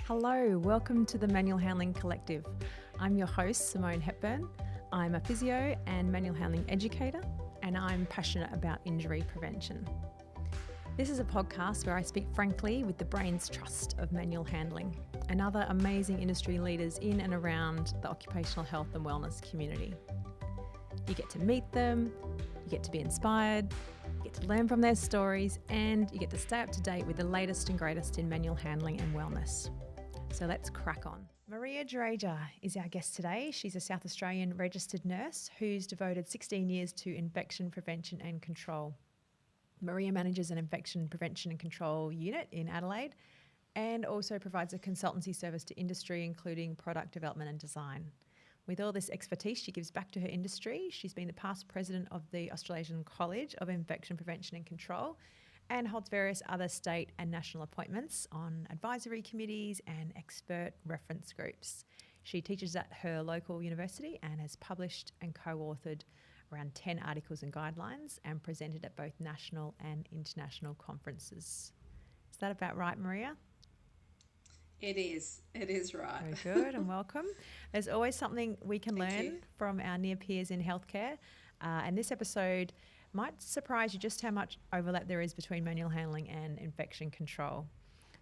Hello, welcome to the Manual Handling Collective. I'm your host, Simone Hepburn. I'm a physio and manual handling educator, and I'm passionate about injury prevention. This is a podcast where I speak frankly with the brain's trust of manual handling and other amazing industry leaders in and around the occupational health and wellness community. You get to meet them, you get to be inspired, you get to learn from their stories, and you get to stay up to date with the latest and greatest in manual handling and wellness. So let's crack on. Marija Juraja is our guest today. She's a South Australian registered nurse who's devoted 16 years to infection prevention and control. Marija manages an infection prevention and control unit in Adelaide and also provides a consultancy service to industry, including product development and design. With all this expertise she gives back to her industry, she's been the past president of the Australasian College of Infection Prevention and Control and holds various other state and national appointments on advisory committees and expert reference groups. She teaches at her local university and has published and co-authored around 10 articles and guidelines and presented at both national and international conferences. Is that about right, Marija? It is right. Very good and welcome. There's always something we can learn from our near peers in healthcare, and this episode might surprise you just how much overlap there is between manual handling and infection control.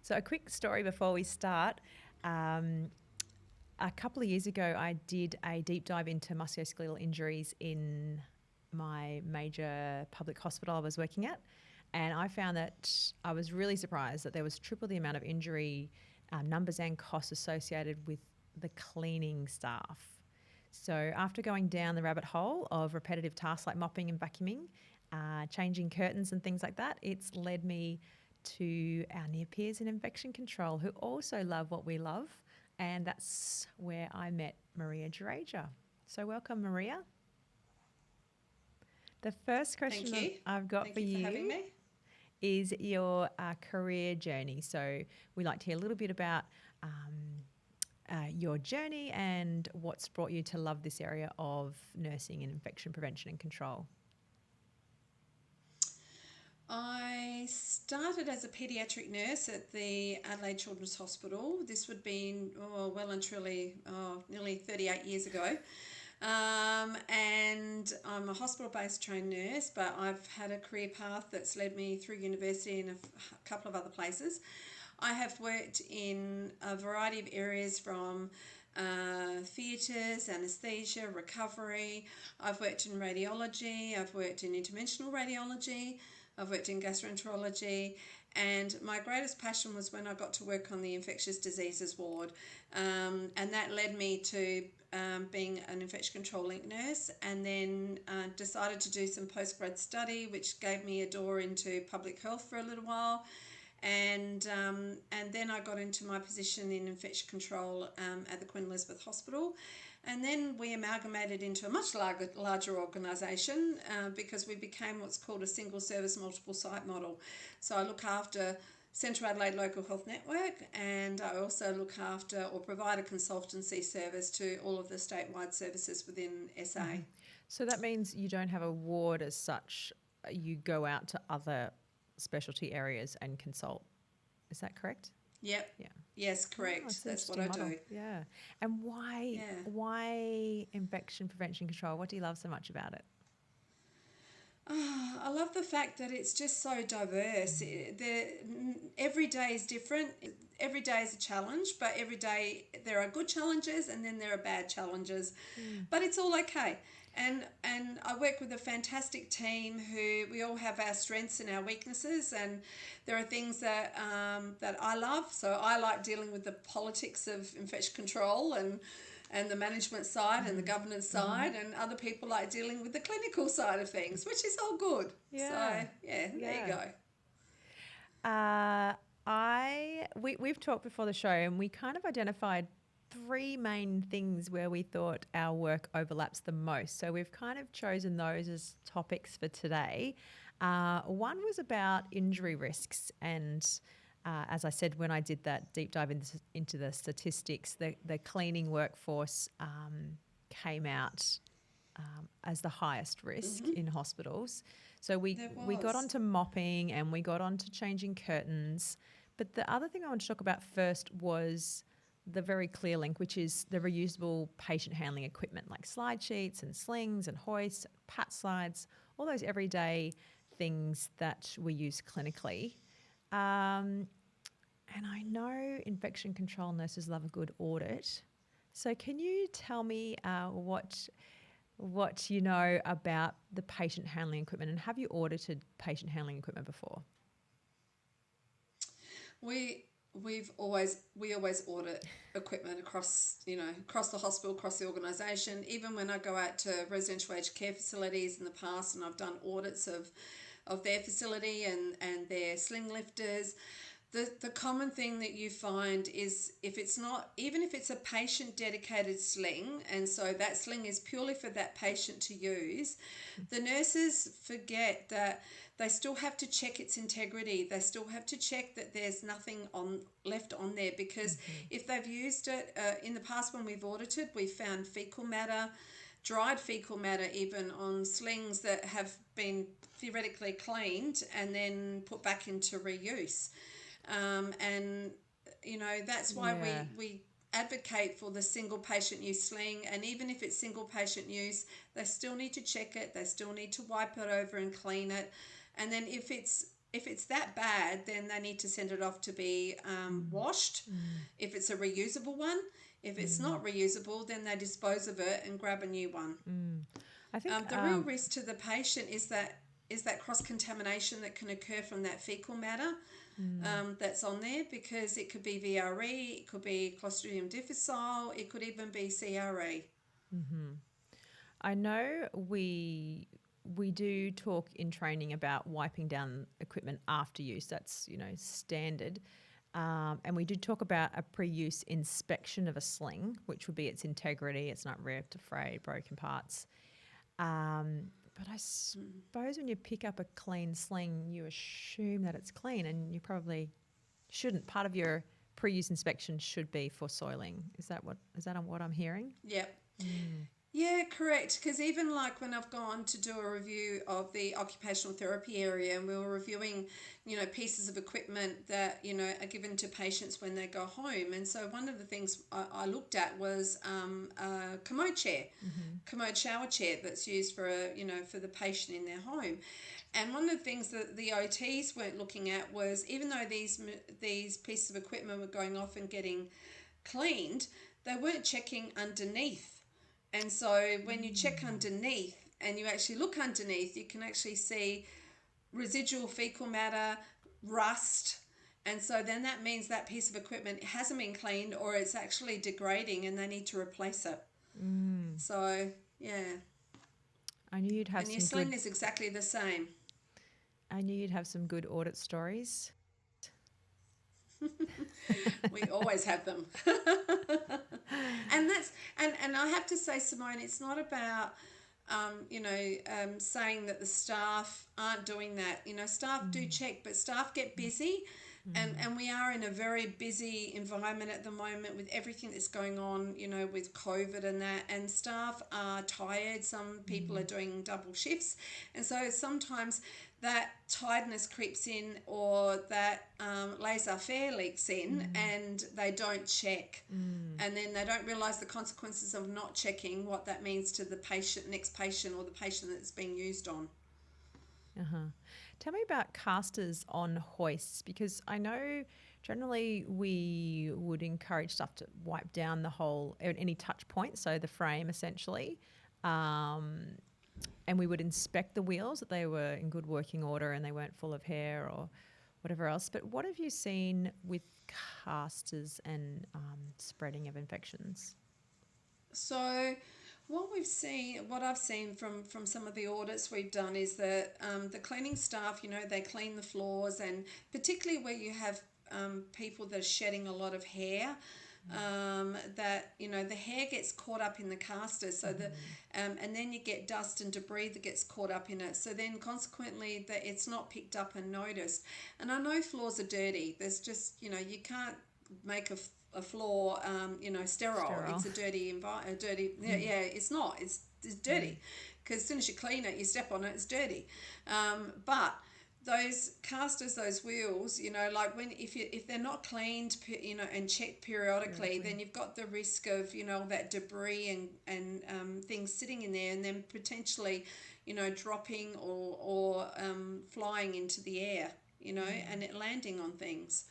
So a quick story before we start. A couple of years ago, I did a deep dive into musculoskeletal injuries in my major public hospital I was working at, and I found that I was really surprised that there was triple the amount of injury numbers and costs associated with the cleaning staff. So after going down the rabbit hole of repetitive tasks like mopping and vacuuming, changing curtains and things like that, it's led me to our near peers in infection control who also love what we love, and that's where I met Marija Juraja. So welcome, Marija. The first question I've got for you having me. Is your career journey. So we like to hear a little bit about your journey and what's brought you to love this area of nursing and infection prevention and control. I started as a paediatric nurse at the Adelaide Children's Hospital. This would be well and truly nearly 38 years ago. And I'm a hospital-based trained nurse, but I've had a career path that's led me through university and a couple of other places. I have worked in a variety of areas from theatres, anaesthesia, recovery. I've worked in radiology, I've worked in interventional radiology, I've worked in gastroenterology, and my greatest passion was when I got to work on the infectious diseases ward, and that led me to being an infection control link nurse, and then decided to do some postgrad study, which gave me a door into public health for a little while. And then I got into my position in infection control at the Queen Elizabeth Hospital. And then we amalgamated into a much larger organisation because we became what's called a single service multiple site model. So I look after Central Adelaide Local Health Network, and I also look after or provide a consultancy service to all of the statewide services within SA. Mm-hmm. So that means you don't have a ward as such, you go out to other specialty areas and consult. Is that correct? Yep. Yeah. Yes, correct. That's what I do. Yeah. And why infection prevention control? What do you love so much about it? I love the fact that it's just so diverse. Every day is different. Every day is a challenge, but every day there are good challenges and then there are bad challenges. But it's all okay. And I work with a fantastic team who we all have our strengths and our weaknesses, and there are things that I love. So I like dealing with the politics of infection control and the management side and the governance side, and other people like dealing with the clinical side of things, which is all good. Yeah. So there you go. We've talked before the show, and we kind of identified three main things where we thought our work overlaps the most. So we've kind of chosen those as topics for today. One was about injury risks, and as I said, when I did that deep dive into the statistics, the cleaning workforce came out as the highest risk in hospitals. So we got onto mopping and we got onto changing curtains, But the other thing I want to talk about first was the very clear link, which is the reusable patient handling equipment like slide sheets and slings and hoists, pat slides, all those everyday things that we use clinically. And I know infection control nurses love a good audit. So can you tell me what you know about the patient handling equipment, and have you audited patient handling equipment before? We always audit equipment across the hospital, across the organisation. Even when I go out to residential aged care facilities in the past, and I've done audits of their facility and their sling lifters. The common thing that you find is if it's a patient dedicated sling, and so that sling is purely for that patient to use, the nurses forget that they still have to check its integrity. They still have to check that there's nothing left on there, because if they've used it in the past when we've audited, we've found fecal matter, dried fecal matter even on slings that have been theoretically cleaned and then put back into reuse. And that's why we advocate for the single patient use sling. And even if it's single patient use, they still need to check it, they still need to wipe it over and clean it. And then if it's that bad, then they need to send it off to be washed if it's a reusable one. If it's not reusable, then they dispose of it and grab a new one. I think the real risk to the patient is that cross-contamination that can occur from that fecal matter that's on there, because it could be VRE, it could be Clostridium difficile, it could even be CRE. I know we do talk in training about wiping down equipment after use. That's standard. And we did talk about a pre-use inspection of a sling, which would be its integrity, it's not ripped, frayed, broken parts. But I suppose when you pick up a clean sling, you assume that it's clean, and you probably shouldn't. Part of your pre-use inspection should be for soiling. Is that what I'm hearing? Yep. Yeah, correct. Because even like when I've gone to do a review of the occupational therapy area, and we were reviewing, pieces of equipment that, are given to patients when they go home. And so one of the things I looked at was a commode chair, commode shower chair that's used for the patient in their home. And one of the things that the OTs weren't looking at was, even though these pieces of equipment were going off and getting cleaned, they weren't checking underneath. And so when you check underneath and you actually look underneath, you can actually see residual fecal matter, rust. And so then that means that piece of equipment hasn't been cleaned, or it's actually degrading and they need to replace it. So, yeah. I knew you'd have and your sling is exactly the same. I knew you'd have some good audit stories. We always have them. And that's and I have to say, Simone, it's not about saying that the staff aren't doing that. Staff do check, but staff get busy, and we are in a very busy environment at the moment with everything that's going on, with COVID and that, and staff are tired. Some people are doing double shifts, and so sometimes that tiredness creeps in, or that laissez-faire leaks in, and they don't check. And then they don't realise the consequences of not checking, what that means to the next patient, or the patient that's being used on. Tell me about casters on hoists, because I know generally we would encourage stuff to wipe down the whole, any touch point, so the frame essentially. And we would inspect the wheels, that they were in good working order and they weren't full of hair or whatever else. But what have you seen with casters and spreading of infections? So what I've seen from some of the audits we've done is that the cleaning staff, they clean the floors, and particularly where you have people that are shedding a lot of hair, that the hair gets caught up in the caster, so and then you get dust and debris that gets caught up in it, so then consequently that it's not picked up and noticed. And I know floors are dirty. There's just you can't make a floor sterile. It's a dirty it's not, it's dirty, because as soon as you clean it, you step on it, it's dirty. But those casters, those wheels, like if they're not cleaned, and checked periodically, then you've got the risk of that debris and things sitting in there, and then potentially dropping or flying into the air, and it landing on things.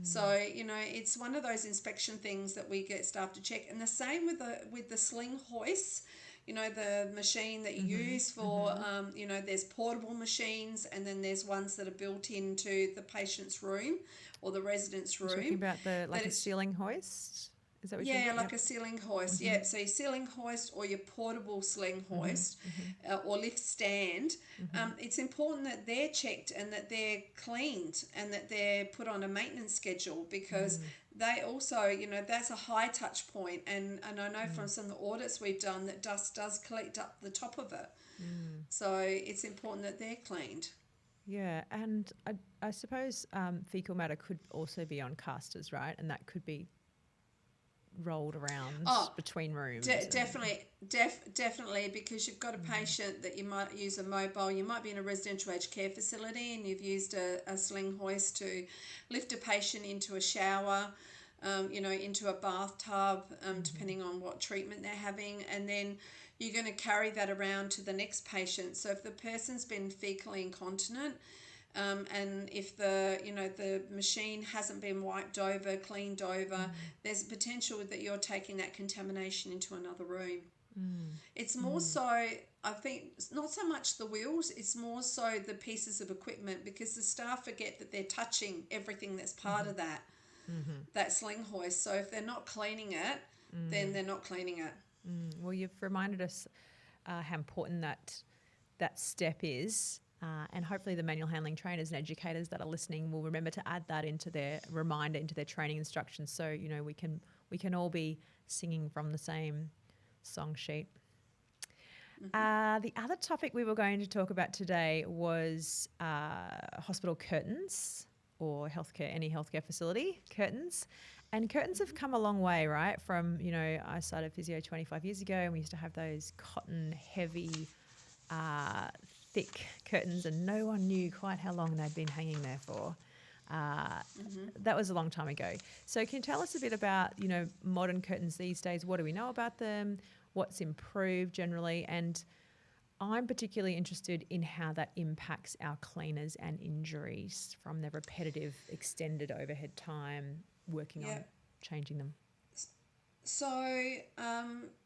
So it's one of those inspection things that we get staff to check, and the same with the sling hoists. The machine that you use for, there's portable machines, and then there's ones that are built into the patient's room or the resident's room. You're talking about a ceiling hoist? Is that what you're talking about? Like a ceiling hoist. Yeah, so your ceiling hoist or your portable sling hoist or lift stand. It's important that they're checked and that they're cleaned and that they're put on a maintenance schedule, because they also, that's a high touch point, and I know from some of the audits we've done that dust does collect up the top of it. So it's important that they're cleaned. Yeah, and I suppose fecal matter could also be on casters, right? And that could be rolled around between rooms. Definitely, because you've got a patient that you might use a mobile. You might be in a residential aged care facility and you've used a sling hoist to lift a patient into a shower, into a bathtub, depending on what treatment they're having, and then you're going to carry that around to the next patient. So if the person's been fecally incontinent, and if the machine hasn't been wiped over, cleaned over, there's a potential that you're taking that contamination into another room. It's more so, I think, not so much the wheels, it's more so the pieces of equipment, because the staff forget that they're touching everything that's part of that sling hoist. So if they're not cleaning it, then they're not cleaning it. Well, you've reminded us how important that step is. And hopefully the manual handling trainers and educators that are listening will remember to add that into their training instructions, so we can all be singing from the same song sheet. The other topic we were going to talk about today was hospital curtains, or any healthcare facility curtains. And curtains have come a long way, right? From, I started physio 25 years ago, and we used to have those cotton heavy thick curtains, and no one knew quite how long they'd been hanging there for. That was a long time ago. So can you tell us a bit about, modern curtains these days? What do we know about them? What's improved generally? And I'm particularly interested in how that impacts our cleaners and injuries from the repetitive extended overhead time working on changing them. So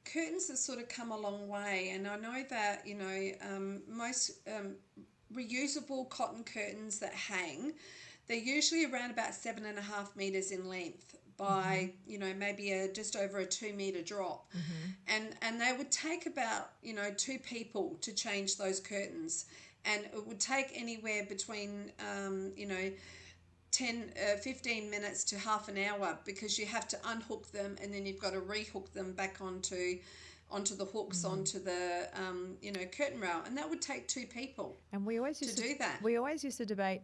curtains have sort of come a long way, and I know that most reusable cotton curtains that hang, they're usually around about 7.5 meters in length by maybe just over a 2 meter drop, and they would take about 2 people to change those curtains, and it would take anywhere between 15 minutes to half an hour, because you have to unhook them and then you've got to rehook them back onto the hooks, onto the curtain rail, and that would take 2 people. And we always used to do that. We always used to debate,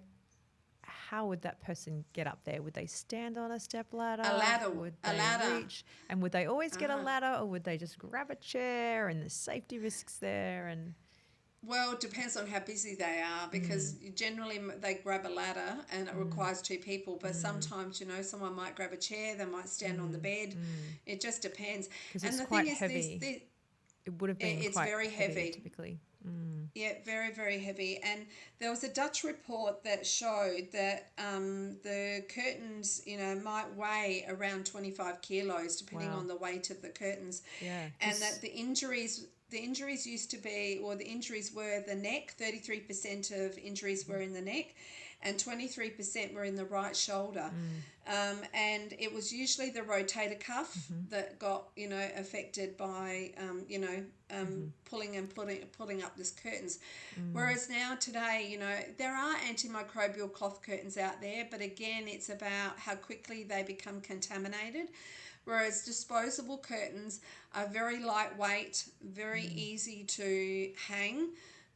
how would that person get up there? Would they stand on a step ladder? A ladder. Would they reach? And would they always get a ladder, or would they just grab a chair? And there's safety risks there. And well, it depends on how busy they are, because generally they grab a ladder and it requires 2 people, but sometimes someone might grab a chair, they might stand on the bed. It just depends. Because it's quite heavy. It would have been it's quite very heavy typically. Yeah, very, very heavy. And there was a Dutch report that showed that the curtains, might weigh around 25 kilos, depending on the weight of the curtains. Yeah. And that the injuries used to be, or the injuries were the neck. 33% of injuries were in the neck, and 23% were in the right shoulder. And it was usually the rotator cuff that got, affected by, pulling up this curtains. Whereas now today, there are antimicrobial cloth curtains out there, but again, it's about how quickly they become contaminated. Whereas disposable curtains are very lightweight, very easy to hang,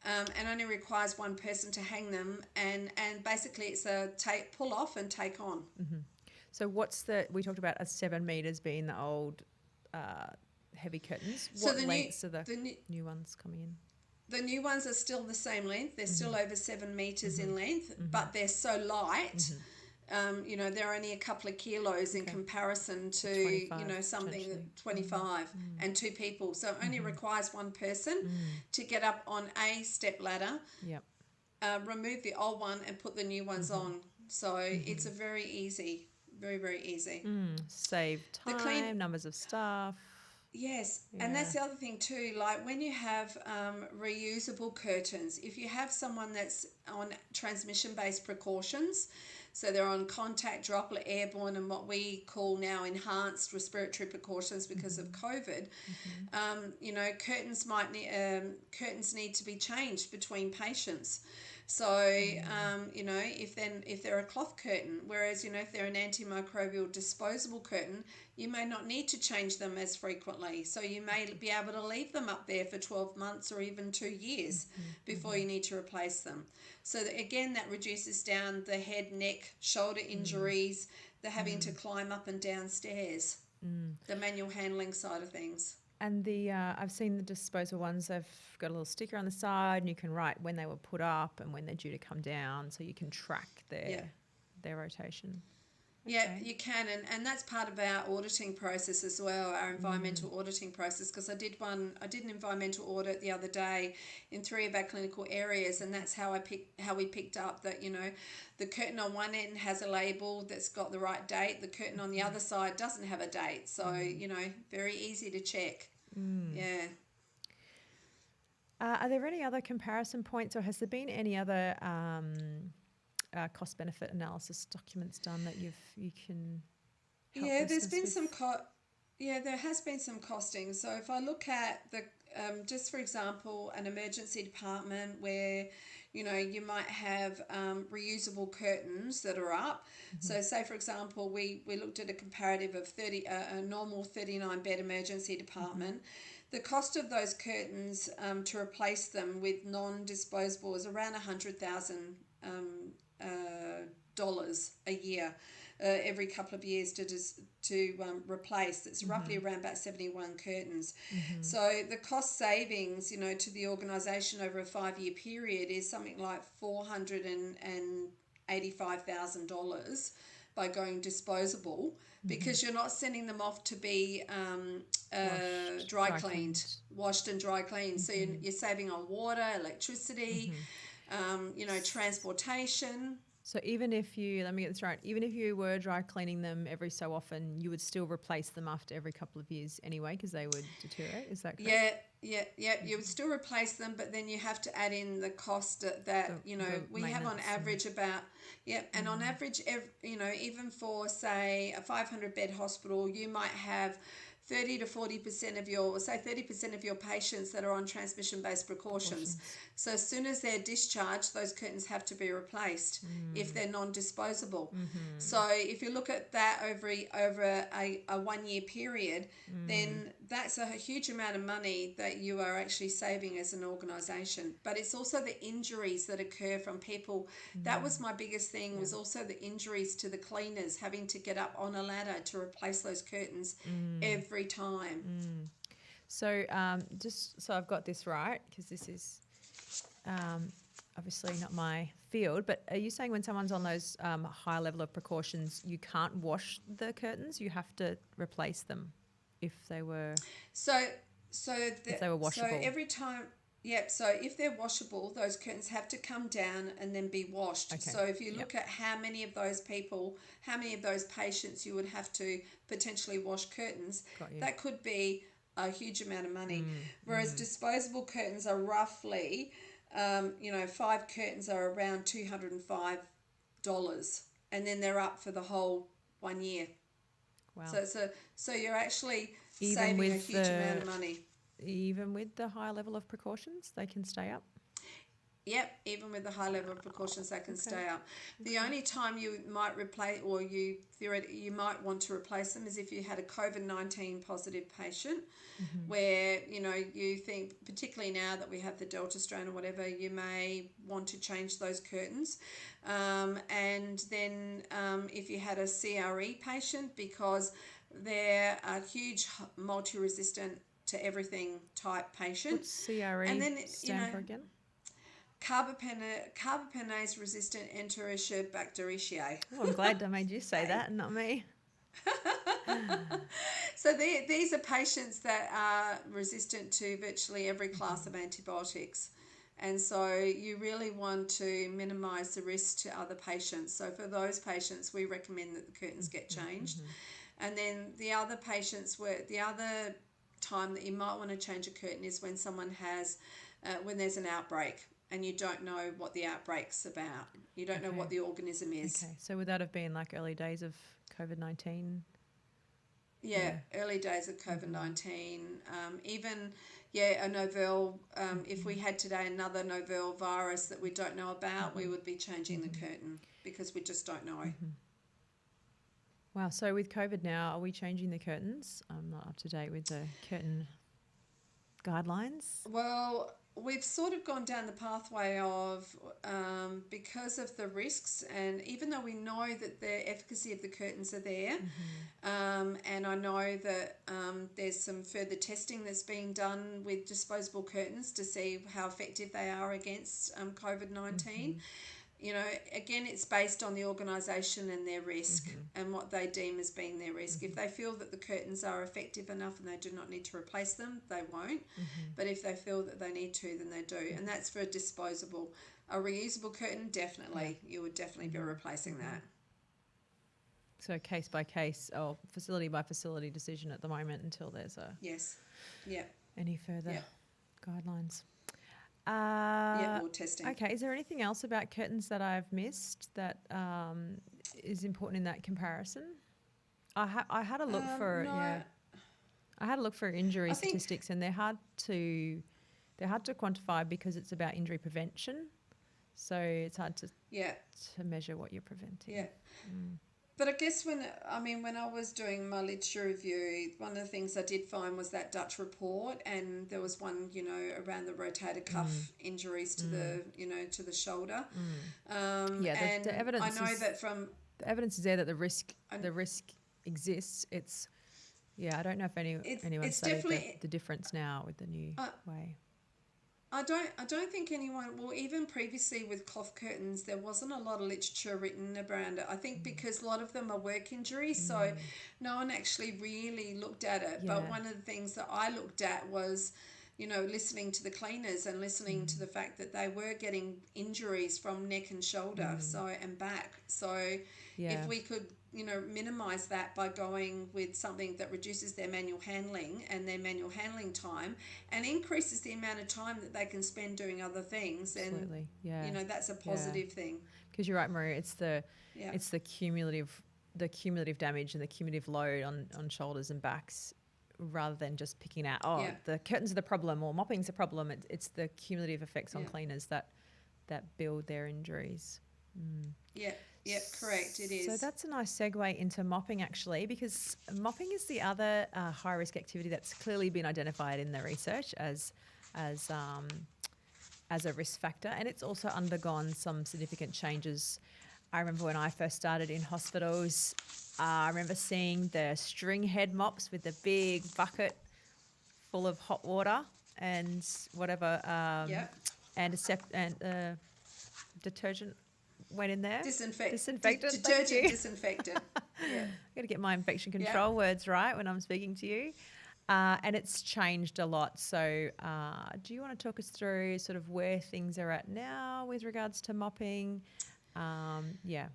and only requires 1 person to hang them. And basically it's a pull off and take on. So we talked about 7 meters being the old heavy curtains. What lengths are the new ones coming in? The new ones are still the same length. They're still over 7 meters in length, but they're so light. They're only a couple of kilos in comparison to, 25, something potentially. 25 and two people. So it only requires one person to get up on a step ladder, Yep. remove the old one and put the new ones on. So it's a very easy, very, very easy. Save The time, numbers of staff. Yes, Yeah. and that's the other thing too. Like when you have reusable curtains, if you have someone that's on transmission-based precautions, so they're on contact, droplet, airborne, and what we call now enhanced respiratory precautions because of COVID, curtains need to be changed between patients. So, if they're a cloth curtain, whereas, if they're an antimicrobial disposable curtain, you may not need to change them as frequently. So you may be able to leave them up there for 12 months or even 2 years before you need to replace them. So again, that reduces down the head, neck, shoulder injuries, the having to climb up and down stairs, the manual handling side of things. And I've seen the disposable ones, they've got a little sticker on the side and you can write when they were put up and when they're due to come down, so you can track their rotation. Yeah, you can, and that's part of our auditing process as well, our environmental auditing process, because I did an environmental audit the other day in 3 of our clinical areas, and that's how we picked up that, the curtain on one end has a label that's got the right date, the curtain on the other side doesn't have a date, so, very easy to check. Yeah. Are there any other comparison points, or has there been any other cost-benefit analysis documents done that you can help there's been with? There has been some costing. So if I look at the just for example, an emergency department where you might have reusable curtains that are up. So say for example, we looked at a comparative of a normal 39 bed emergency department. The cost of those curtains to replace them with non-disposable is around $100,000 dollars a year, every couple of years to replace. It's roughly around about 71 curtains. So the cost savings, to the organisation over a 5-year period is something like $485,000 by going disposable, because you're not sending them off to be washed and dry cleaned. So you're saving on water, electricity, transportation. So even if let me get this right, even if you were dry cleaning them every so often, you would still replace them after every couple of years anyway, because they would deteriorate. Is that correct? Yeah. You would still replace them, but then you have to add in the cost that we have on average about and on average, even for say a 500-bed hospital, you might have 30 to 40% of your, say 30% of your patients that are on transmission-based precautions. So as soon as they're discharged, those curtains have to be replaced if they're non-disposable. So if you look at that over a 1-year period, then that's a huge amount of money that you are actually saving as an organisation. But it's also the injuries that occur from people. That was my biggest thing, was also the injuries to the cleaners having to get up on a ladder to replace those curtains every time. So just so I've got this right, because this is obviously not my field, but are you saying when someone's on those high level of precautions, you can't wash the curtains, you have to replace them if they were if they were washable? So every time, so if they're washable, those curtains have to come down and then be washed. Okay. So if you look at how many of those patients you would have to potentially wash curtains, that could be a huge amount of money. Whereas disposable curtains are roughly, 5 curtains are around $205, and then they're up for the whole 1 year. Wow. So you're actually saving a huge amount of money. Even with the high level of precautions, they can stay up? Yep, even with the high level of precautions, they can stay up. The only time you might replace, or you might want to replace them, is if you had a COVID-19 positive patient, where you think, particularly now that we have the Delta strain or whatever, you may want to change those curtains. And then if you had a CRE patient, because they're a huge multi-resistant to everything type patient. What's CRE And then, stand for again? carbapenemase resistant Enterobacteriaceae. Oh, I'm glad I made you say that and not me. So these are patients that are resistant to virtually every class of antibiotics. And so you really want to minimise the risk to other patients. So for those patients, we recommend that the curtains get changed. And then the other patients, the other time that you might want to change a curtain is when someone has, when there's an outbreak and you don't know what the outbreak's about. You don't know what the organism is. Okay, so would that have been like early days of COVID-19? Yeah, early days of COVID-19. Even, a novel, if we had today another novel virus that we don't know about, we would be changing the curtain because we just don't know. Wow, so with COVID now, are we changing the curtains? I'm not up to date with the curtain guidelines. Well, we've sort of gone down the pathway of, because of the risks, and even though we know that the efficacy of the curtains are there, and I know that there's some further testing that's being done with disposable curtains to see how effective they are against COVID-19. You know, again, it's based on the organisation and their risk and what they deem as being their risk. If they feel that the curtains are effective enough and they do not need to replace them, they won't. But if they feel that they need to, then they do. And that's for a disposable. A reusable curtain, definitely. You would definitely be replacing that. So case by case or facility by facility decision at the moment until there's any further guidelines. More testing. Okay, is there anything else about curtains that I've missed that is important in that comparison? I had a look I had a look for injury statistics, and they're hard to quantify because it's about injury prevention. So it's hard to measure what you're preventing. Yeah. But I guess when I was doing my literature review, one of the things I did find was that Dutch report, and there was one, around the rotator cuff injuries to the shoulder. The evidence. I know that from the evidence is there that the risk exists. I don't know if anyone studied the difference now with the new way. I don't think anyone, well, even previously with cloth curtains, there wasn't a lot of literature written around it. I think because a lot of them are work injuries, so no one actually really looked at it. Yeah. But one of the things that I looked at was, listening to the cleaners and listening to the fact that they were getting injuries from neck and shoulder, and back. So if we could, minimise that by going with something that reduces their manual handling and their manual handling time and increases the amount of time that they can spend doing other things, Absolutely. and that's a positive thing. Because you're right, Marija, it's the cumulative damage and the cumulative load on shoulders and backs, rather than just picking out the curtains are the problem or mopping's the problem. It's the cumulative effects on cleaners that build their injuries. Yeah, correct, it is. So that's a nice segue into mopping, actually, because mopping is the other high-risk activity that's clearly been identified in the research as a risk factor, and it's also undergone some significant changes. I remember when I first started in hospitals, I remember seeing the string head mops with the big bucket full of hot water and whatever, and detergent went in there. Disinfectant. Disinfectant. Yeah. I've got to get my infection control words right when I'm speaking to you. And it's changed a lot. So do you want to talk us through sort of where things are at now with regards to mopping? Yeah,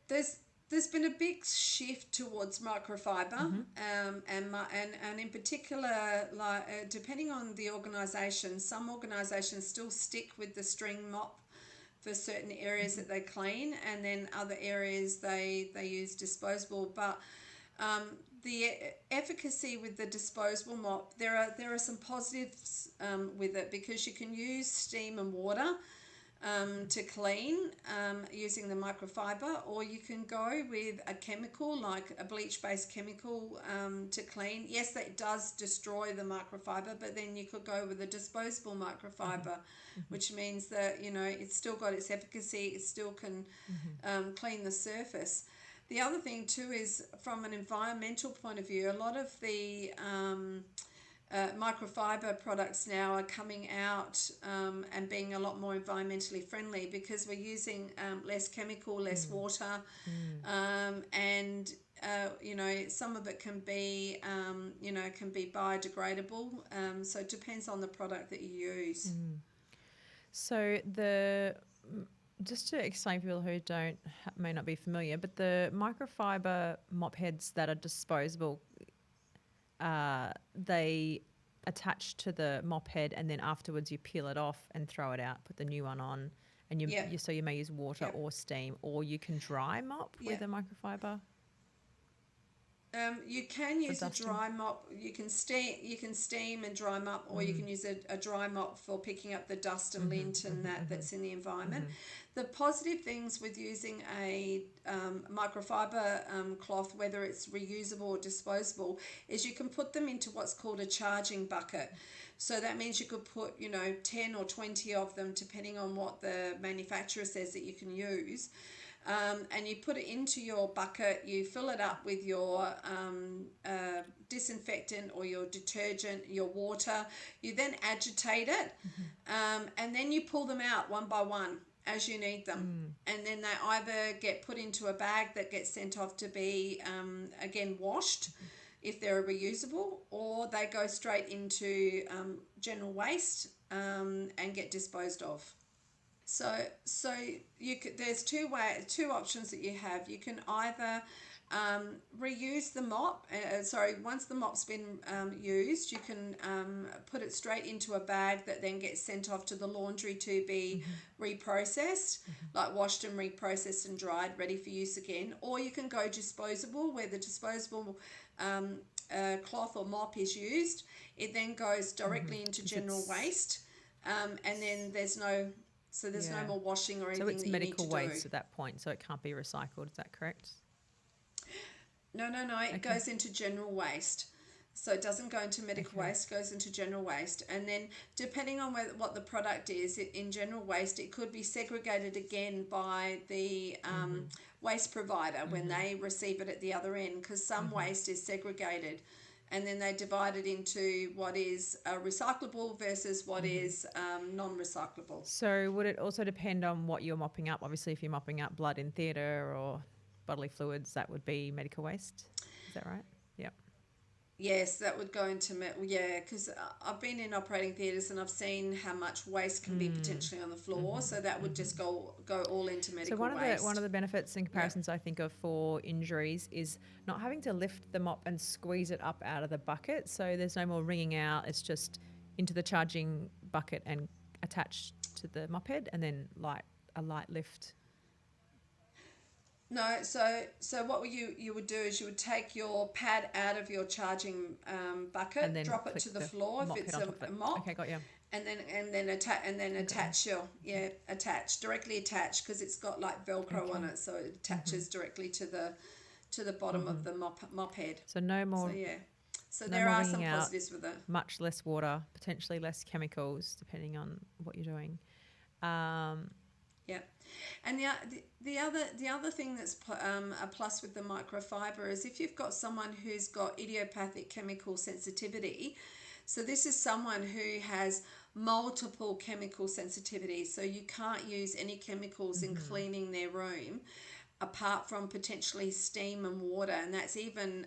there's been a big shift towards microfiber, and in particular, depending on the organisation, some organisations still stick with the string mop for certain areas that they clean, and then other areas they use disposable. But the efficacy with the disposable mop, there are some positives with it, because you can use steam and water to clean using the microfiber, or you can go with a chemical like a bleach-based chemical to clean. Yes, that does destroy the microfiber, but then you could go with a disposable microfiber, which means that it's still got its efficacy. It still can clean the surface. The other thing too is, from an environmental point of view, a lot of the microfiber products now are coming out and being a lot more environmentally friendly because we're using less chemical, less water, and some of it can be can be biodegradable. So it depends on the product that you use. So just to explain for people who may not be familiar, but the microfiber mop heads that are disposable, they attach to the mop head, and then afterwards you peel it off and throw it out, put the new one on, and so you may use water or steam, or you can dry mop with a microfiber. You can use a dry mop. You can steam and dry mop, or you can use a dry mop for picking up the dust and lint and that's in the environment. The positive things with using a microfiber cloth, whether it's reusable or disposable, is you can put them into what's called a charging bucket. So that means you could put 10 or 20 of them, depending on what the manufacturer says that you can use. And you put it into your bucket, you fill it up with your disinfectant or your detergent, your water. You then agitate it, and then you pull them out one by one as you need them. And then they either get put into a bag that gets sent off to be, again, washed if they're reusable, or they go straight into general waste and get disposed of. So there's two options that you have. You can either reuse the mop. Once the mop's been used, you can put it straight into a bag that then gets sent off to the laundry to be reprocessed, like washed and reprocessed and dried, ready for use again. Or you can go disposable, where the disposable cloth or mop is used. It then goes directly into general waste, and then there's no more washing or anything. So it's that medical you need to waste do at that point, so it can't be recycled. Is that correct? No. It goes into general waste. So it doesn't go into medical waste, goes into general waste. And then depending on what the product is, in general waste, it could be segregated again by the waste provider when they receive it at the other end, because some waste is segregated. And then they divide it into what is recyclable versus what is non-recyclable. So would it also depend on what you're mopping up? Obviously, if you're mopping up blood in theatre or bodily fluids, that would be medical waste. Is that right? Yep. Yes, that would go into because I've been in operating theatres and I've seen how much waste can be potentially on the floor. So that would just go all into medical waste. So one of the benefits and comparisons I think of for injuries is not having to lift the mop and squeeze it up out of the bucket. So there's no more wringing out. It's just into the charging bucket and attached to the mop head, and then a light lift. No, so what you would do is you would take your pad out of your charging bucket, and then drop it to the floor if it's a mop. Okay, got you. And then attach directly attach, because it's got like Velcro on it, so it attaches directly to the bottom of the mop head. So no more. So there are some positives with it. Much less water, potentially less chemicals, depending on what you're doing. Yeah, and the other thing that's a plus with the microfiber is if you've got someone who's got idiopathic chemical sensitivity. So this is someone who has multiple chemical sensitivities. So you can't use any chemicals in cleaning their room, apart from potentially steam and water, and that's even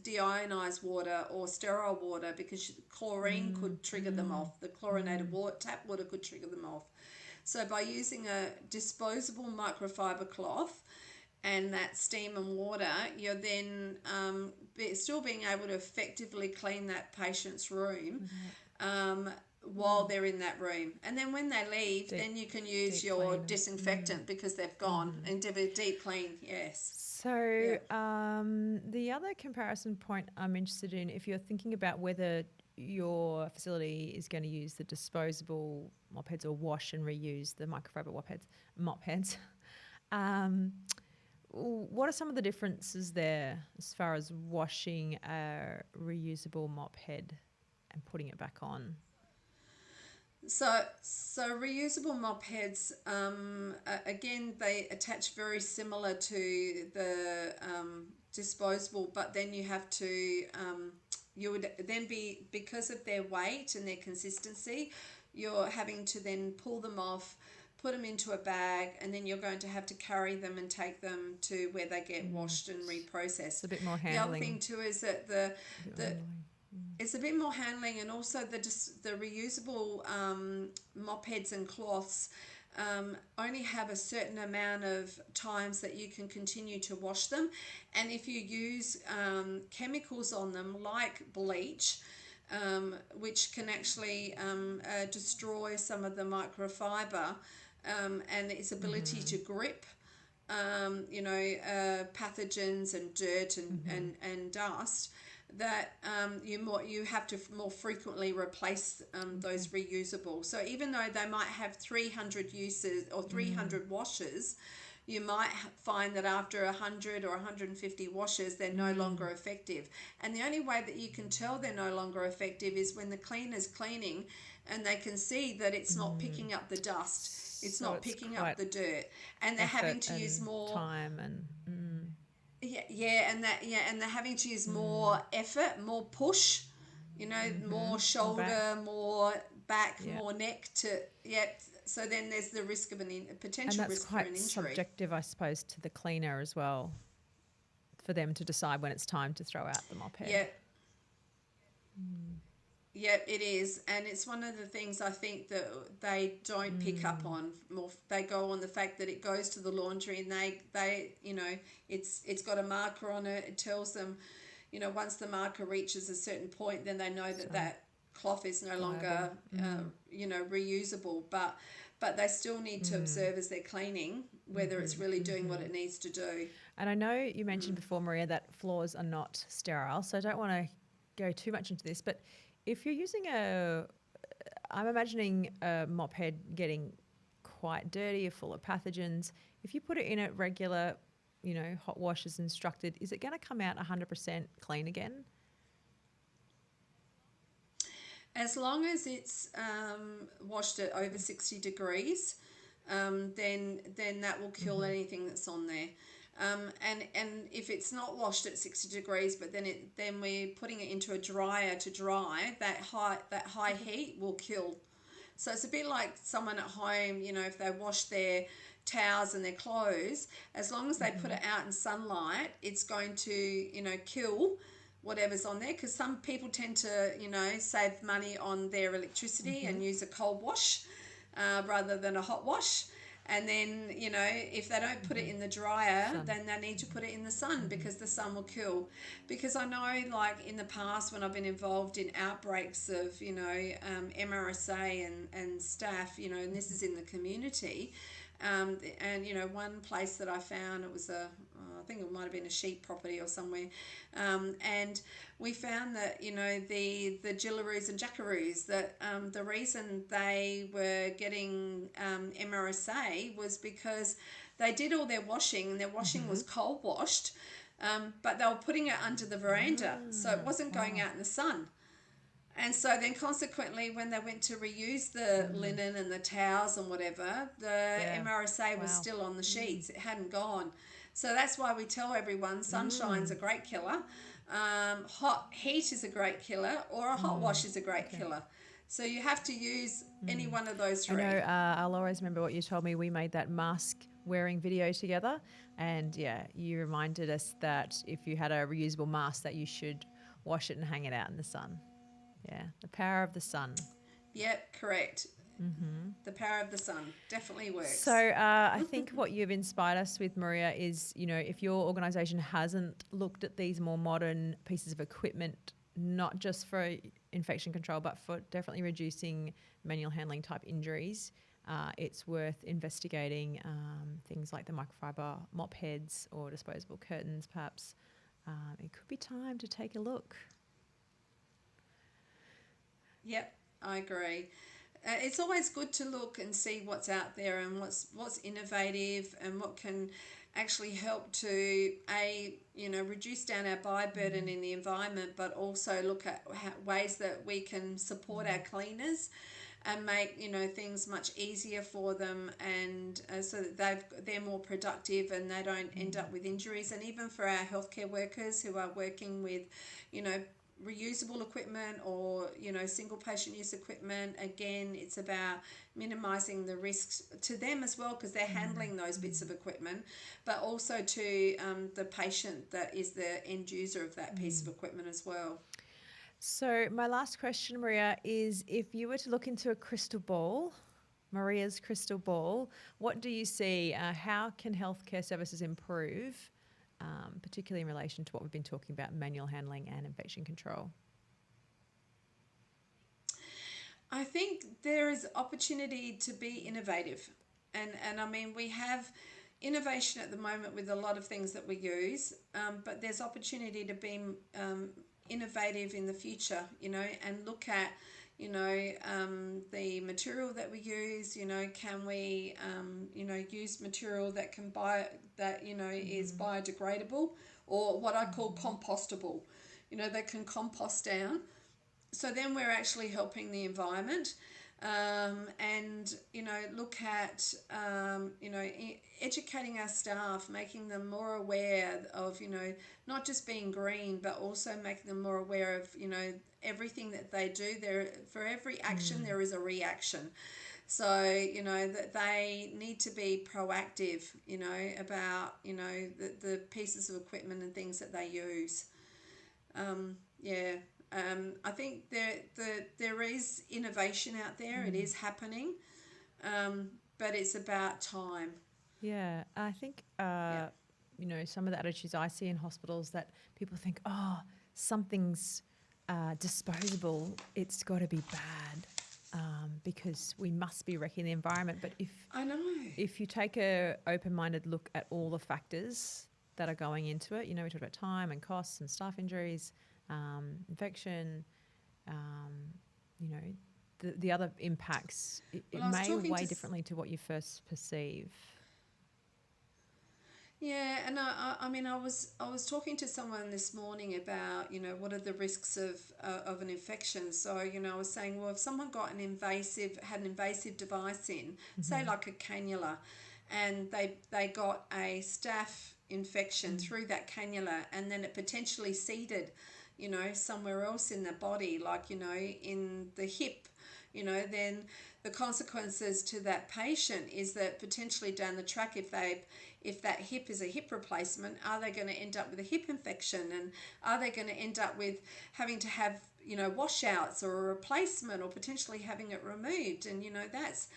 deionized water or sterile water, because chlorine could trigger them off. The chlorinated tap water could trigger them off. So by using a disposable microfiber cloth and that steam and water, you're then still being able to effectively clean that patient's room while they're in that room. And then when they leave, then you can use your disinfectant because they've gone and do a deep clean, yes. So the other comparison point I'm interested in, if you're thinking about whether your facility is going to use the disposable mop heads or wash and reuse the microfiber mop heads, what are some of the differences there as far as washing a reusable mop head and putting it back on? So reusable mop heads, again, they attach very similar to the disposable, but then you have to you would then be, because of their weight and their consistency, you're having to then pull them off, put them into a bag, and then you're going to have to carry them and take them to where they get washed and reprocessed. It's a bit more The other handling. thing too is that it's a bit more handling, and also the reusable mop heads and cloths only have a certain amount of times that you can continue to wash them, and if you use chemicals on them like bleach, which can actually destroy some of the microfiber and its ability to grip pathogens and dirt and dust, that you have to more frequently replace those reusable. So even though they might have 300 uses or 300 washes, you might find that after 100 or 150 washes, they're no longer effective. And the only way that you can tell they're no longer effective is when the cleaner's cleaning and they can see that it's not picking up the dust, it's not picking up the dirt, and they're having to use more time and and they're having to use more effort, more push, more shoulder, more back, more neck to so then there's the risk of a potential risk for an injury. And that's quite subjective, I suppose, to the cleaner as well, for them to decide when it's time to throw out the mop head. Yeah, it is, and it's one of the things I think that they don't pick up on. More, they go on the fact that it goes to the laundry, and they it's got a marker on it. It tells them, once the marker reaches a certain point, then they know that cloth is no longer reusable. But they still need to observe as they're cleaning whether it's really doing what it needs to do. And I know you mentioned before, Marija, that floors are not sterile, so I don't want to go too much into this, but if you're using I'm imagining a mop head getting quite dirty or full of pathogens. If you put it in a regular, hot wash as instructed, is it going to come out 100% clean again? As long as it's washed at over 60 degrees, then that will kill anything that's on there. And if it's not washed at 60 degrees, but then we're putting it into a dryer to dry, that high heat will kill. So it's a bit like someone at home, if they wash their towels and their clothes, as long as they put it out in sunlight, it's going to, kill whatever's on there, because some people tend to, save money on their electricity and use a cold wash rather than a hot wash. And then, if they don't put it in the dryer, then they need to put it in the sun, because the sun will kill. Because I know, like, in the past when I've been involved in outbreaks of, MRSA and staph, and this is in the community, and, one place that I found, it was I think it might have been a sheep property or somewhere, and we found that, the jillaroos and jackaroos, that the reason they were getting MRSA was because they did all their washing, and their washing was cold washed, but they were putting it under the veranda, so it wasn't going out in the sun. And so then consequently, when they went to reuse the linen and the towels and whatever, the MRSA was still on the sheets. It hadn't gone. So that's why we tell everyone sunshine's a great killer, hot heat is a great killer, or a hot wash is a great killer. So you have to use any one of those three. I know, I'll always remember what you told me. We made that mask wearing video together, and you reminded us that if you had a reusable mask, that you should wash it and hang it out in the sun. Yeah, the power of the sun. Yep, correct. The power of the sun definitely works. So I think what you've inspired us with, Marija, is, if your organisation hasn't looked at these more modern pieces of equipment, not just for infection control, but for definitely reducing manual handling type injuries, it's worth investigating things like the microfiber mop heads or disposable curtains, perhaps. It could be time to take a look. Yep, I agree. It's always good to look and see what's out there and what's innovative and what can actually help to reduce down our bioburden in the environment, but also look at ways that we can support our cleaners and make things much easier for them, and so that they're more productive and they don't end up with injuries. And even for our healthcare workers who are working with reusable equipment or, you know, single patient use equipment. Again, it's about minimizing the risks to them as well, because they're handling those bits of equipment, but also to the patient that is the end user of that piece of equipment as well. So my last question, Maria, is if you were to look into a crystal ball, Maria's crystal ball, what do you see? How can healthcare services improve, particularly in relation to what we've been talking about, manual handling and infection control? I think there is opportunity to be innovative. And I mean, we have innovation at the moment with a lot of things that we use, but there's opportunity to be innovative in the future, you know, and look at, you know, the material that we use, you know, can we, you know, use material that can that, you know, is biodegradable, or what I call compostable, you know, that can compost down. So then we're actually helping the environment, and, you know, look at, you know, educating our staff, making them more aware of, you know, not just being green, but also making them more aware of, you know, everything that they do. There, for every action there is a reaction. So, you know, that they need to be proactive, you know, about, you know, the pieces of equipment and things that they use. Yeah. I think there is innovation out there. It is happening, but it's about time. Yeah, I think, Yeah. you know, some of the attitudes I see in hospitals that people think, oh, something's disposable, it's got to be bad, because we must be wrecking the environment. But I know. if you take a open-minded look at all the factors that are going into it, you know, we talked about time and costs and staff injuries, infection, um, you know, the other impacts, it Well, I was may talking weigh to differently to what you first perceive. Yeah, and I mean, I was talking to someone this morning about, you know, what are the risks of an infection. So, you know, I was saying, well, if someone got had an invasive device in, say like a cannula, and they got a staph infection through that cannula, and then it potentially seeded, you know, somewhere else in the body, like, you know, in the hip, you know, then the consequences to that patient is that potentially down the track, if that hip is a hip replacement, are they going to end up with a hip infection, and are they going to end up with having to have, you know, washouts or a replacement, or potentially having it removed? And, you know, that's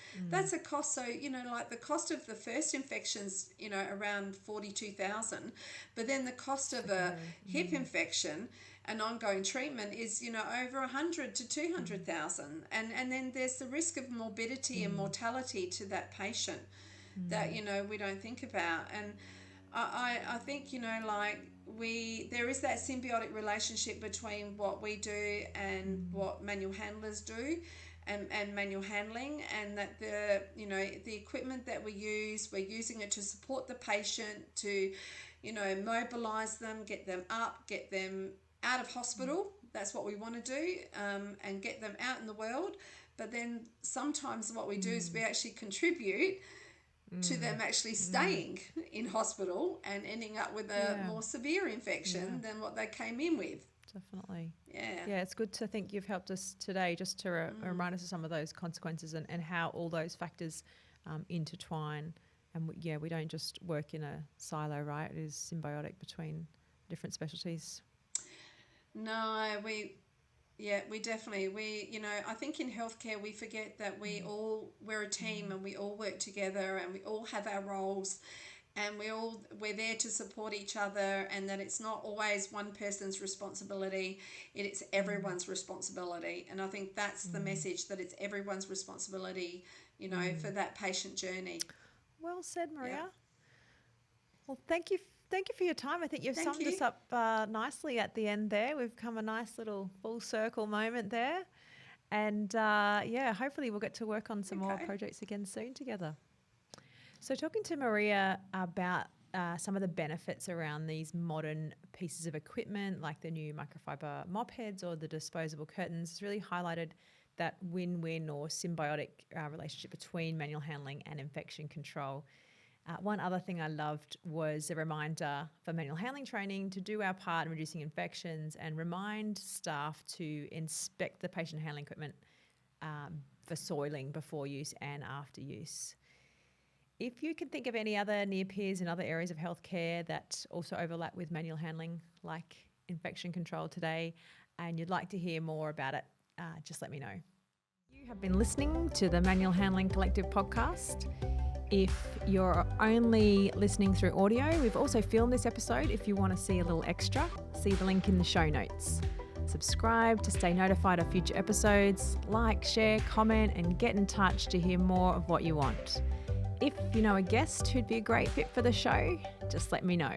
a cost. So, you know, like the cost of the first infections, you know, around 42,000, but then the cost of a hip infection, an ongoing treatment, is, you know, over 100 to 200,000, and then there's the risk of morbidity and mortality to that patient that, you know, we don't think about. And I think, you know, like there is that symbiotic relationship between what we do and what manual handlers do, and manual handling, and that you know, the equipment that we're using it to support the patient, to, you know, mobilize them, get them up, get them out of hospital. That's what we want to do, and get them out in the world. But then sometimes what we do is we actually contribute to them actually staying in hospital and ending up with a Yeah, more severe infection than what they came in with. definitely. Yeah. Yeah, it's good to think you've helped us today just to remind us of some of those consequences, and how all those factors intertwine. And yeah, we don't just work in a silo, right? It is symbiotic between different specialties. No, we definitely, you know, I think in healthcare we forget that we're a team, and we all work together, and we all have our roles, and we're there to support each other, and that it's not always one person's responsibility, it's everyone's responsibility. And I think that's the message, that it's everyone's responsibility, you know, for that patient journey. Well said, Yeah. Maria. Well, thank you for your time. I think you've Thank summed us you. up nicely at the end there. We've come a nice little full circle moment there. And yeah, hopefully we'll get to work on some more Okay. projects again soon together. So, talking to Maria about some of the benefits around these modern pieces of equipment, like the new microfiber mop heads or the disposable curtains, has really highlighted that win-win or symbiotic relationship between manual handling and infection control. One other thing I loved was a reminder for manual handling training to do our part in reducing infections and remind staff to inspect the patient handling equipment for soiling before use and after use. If you can think of any other near peers in other areas of healthcare that also overlap with manual handling, like infection control today, and you'd like to hear more about it, just let me know. You have been listening to the Manual Handling Collective podcast. If you're only listening through audio, we've also filmed this episode. If you want to see a little extra, see the link in the show notes. Subscribe to stay notified of future episodes. Like, share, comment, and get in touch to hear more of what you want. If you know a guest who'd be a great fit for the show, just let me know.